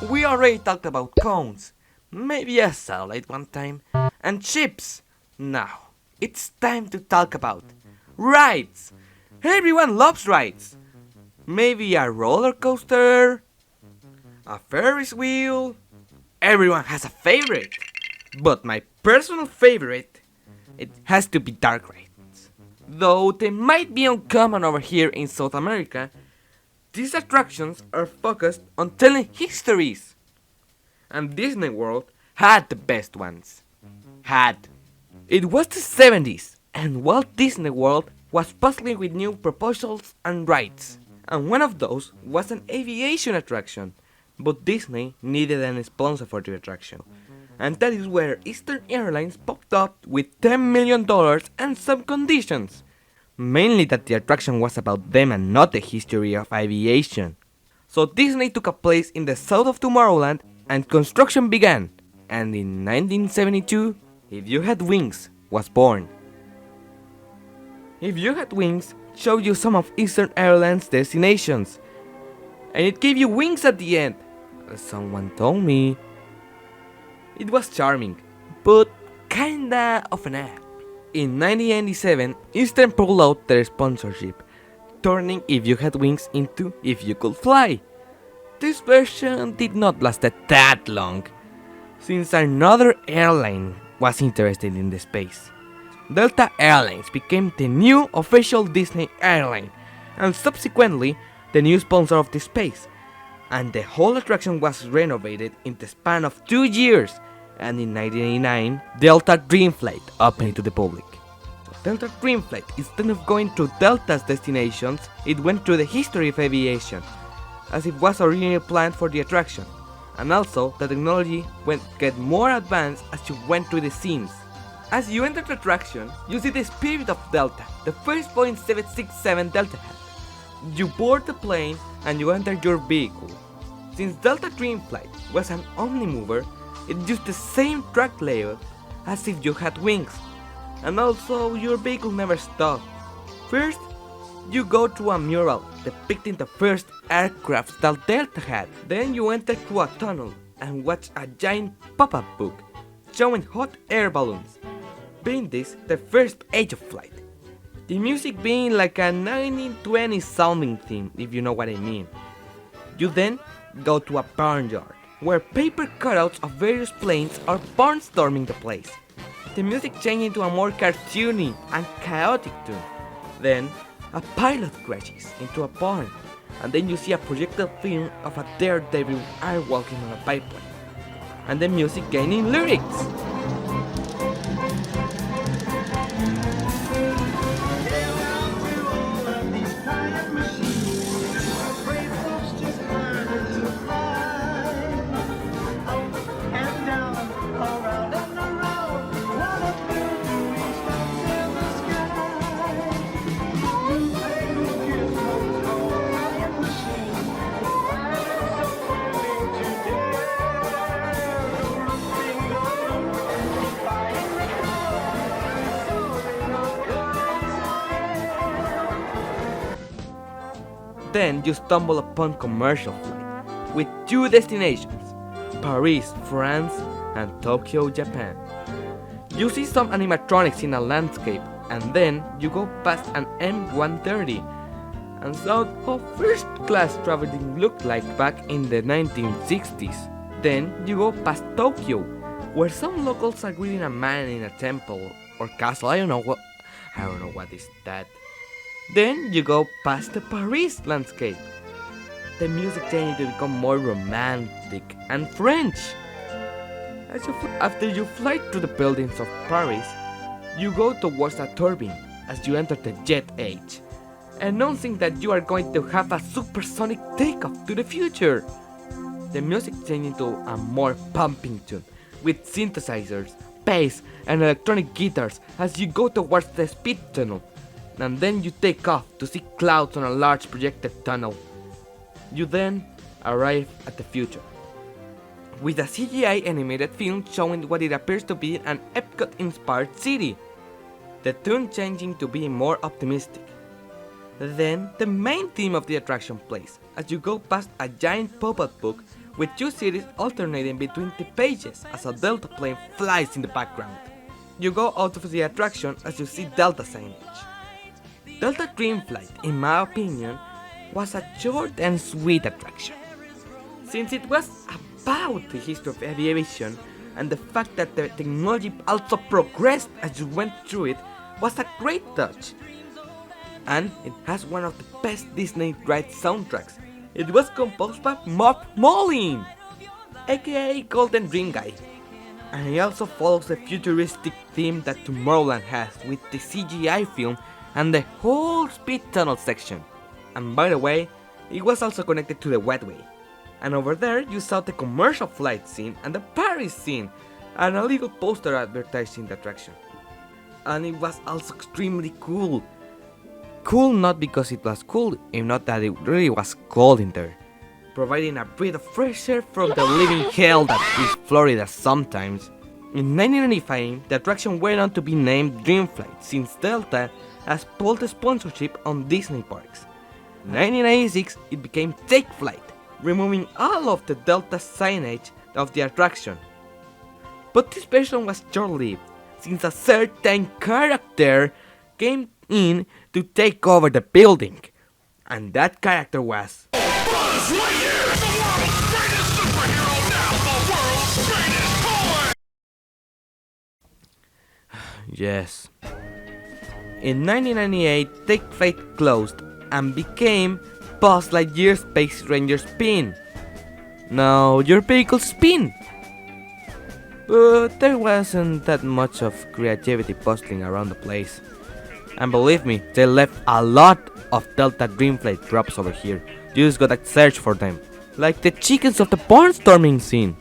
We already talked about cones, maybe a satellite one time, and ships. Now, it's time to talk about rides. Everyone loves rides. Maybe a roller coaster, a Ferris wheel. Everyone has a favorite. But my personal favorite, it has to be dark rides. Though they might be uncommon over here in South America, these attractions are focused on telling histories. And Disney World had the best ones. Had. It was the 70s, and Walt Disney World was bustling with new proposals and rides. And one of those was an aviation attraction. But Disney needed an sponsor for the attraction. And that is where Eastern Airlines popped up with $10 million and some conditions. Mainly that the attraction was about them and not the history of aviation. So Disney took a place in the south of Tomorrowland and construction began. And in 1972, If You Had Wings was born. If You Had Wings showed you some of Eastern Airlines' destinations. And it gave you wings at the end, as someone told me. It was charming, but kinda of an app. In 1997, Eastern pulled out their sponsorship, turning If You Had Wings into If You Could Fly. This version did not last that long, since another airline was interested in the space. Delta Airlines became the new official Disney airline, and subsequently the new sponsor of the space, and the whole attraction was renovated in the span of 2 years, and in 1989, Delta DREAMFLIGHT opened to the public. Delta DREAMFLIGHT, instead of going to Delta's destinations, it went through the history of aviation, as it was originally planned for the attraction, and also the technology went get more advanced as you went through the scenes. As you enter the attraction, you see the spirit of Delta, the first Boeing 767 Delta had. You board the plane and you enter your vehicle. Since Delta DreamFlight was an omnimover, it used the same track layout as If You Had Wings, and also your vehicle never stopped. First, you go to a mural depicting the first aircraft that Delta had. Then you enter through a tunnel and watch a giant pop-up book showing hot air balloons, being this the first age of flight. The music being like a 1920s sounding theme, if you know what I mean. You then go to a barnyard, where paper cutouts of various planes are barnstorming the place. The music changing to a more cartoony and chaotic tune. Then, a pilot crashes into a barn, and then you see a projected film of a daredevil airwalking on a pipeline, and the music gaining lyrics. Then you stumble upon Commercial Flight, with 2 destinations, Paris, France, and Tokyo, Japan. You see some animatronics in a landscape, and then you go past an M130, and saw how first class traveling looked like back in the 1960s. Then you go past Tokyo, where some locals are greeting a man in a temple or castle. I don't know what is that. Then you go past the Paris landscape. The music changed to become more romantic and French. After you fly through the buildings of Paris, you go towards a turbine as you enter the jet age, announcing that you are going to have a supersonic takeoff to the future. The music changed into a more pumping tune, with synthesizers, bass, and electronic guitars as you go towards the speed tunnel. And then you take off to see clouds on a large projected tunnel. You then arrive at the future, with a CGI animated film showing what it appears to be an Epcot-inspired city, the tune changing to be more optimistic. Then the main theme of the attraction plays as you go past a giant pop-up book with two cities alternating between the pages as a Delta plane flies in the background. You go out of the attraction as you see Delta signage. Delta DreamFlight, in my opinion, was a short and sweet attraction. Since it was about the history of aviation and the fact that the technology also progressed as you went through it was a great touch. And it has one of the best Disney ride soundtracks. It was composed by Mark Mullin, aka Golden Dream Guy. And he also follows the futuristic theme that Tomorrowland has with the CGI film and the whole speed tunnel section. And by the way, it was also connected to the wetway. And over there you saw the commercial flight scene and the Paris scene and a little poster advertising the attraction. And it was also extremely cool. Cool not because it was cool, if not that it really was cold in there, providing a breath of fresh air from the living hell that is Florida sometimes. In 1995, the attraction went on to be named DreamFlight since Delta has pulled the sponsorship on Disney parks. In 1996, it became Take Flight, removing all of the Delta signage of the attraction. But this version was short-lived, since a certain character came in to take over the building, and that character was Buzz Lightyear, the world's greatest superhero, now the world's greatest toy! yes. In 1998, Take Flight closed and became Buzz Lightyear Space Ranger Spin. Now your vehicle spin. But there wasn't that much of creativity bustling around the place. And believe me, they left a lot of Delta DreamFlight props over here. You just gotta search for them. Like the chickens of the barnstorming scene.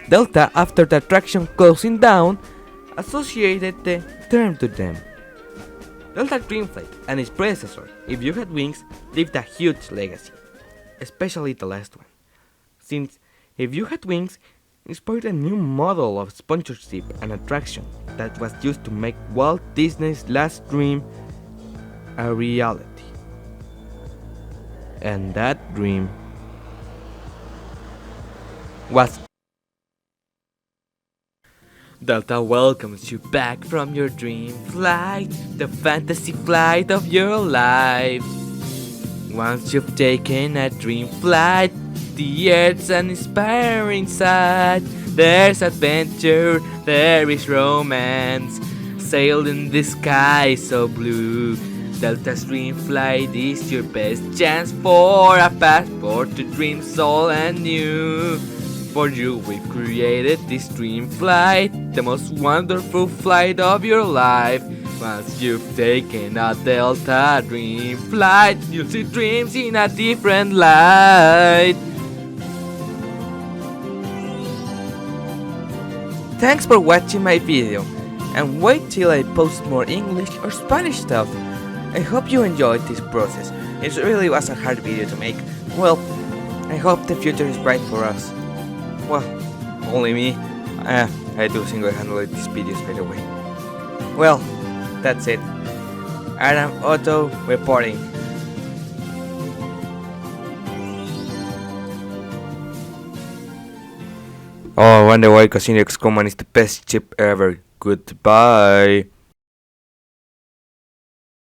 Delta, after the attraction closing down, associated the term to them. Delta DreamFlight and its predecessor, If You Had Wings, left a huge legacy. Especially the last one. Since If You Had Wings inspired a new model of sponsorship and attraction that was used to make Walt Disney's last dream a reality. And that dream was Delta welcomes you back from your dream flight, the fantasy flight of your life. Once you've taken a dream flight, the earth's an inspiring sight. There's adventure, there is romance, sail in the sky so blue. Delta's dream flight is your best chance for a passport to dreams all and new. For you we've created this dream flight, the most wonderful flight of your life. Once you've taken a Delta dream flight, you'll see dreams in a different light. Thanks for watching my video, and wait till I post more English or Spanish stuff. I hope you enjoyed this process. It really was a hard video to make. Well, I hope the future is bright for us. Well, only me. I do single-handedly these videos, by the way. Well, that's it. Adam Otto reporting. Oh, I wonder why Casino X Command is the best chip ever. Goodbye.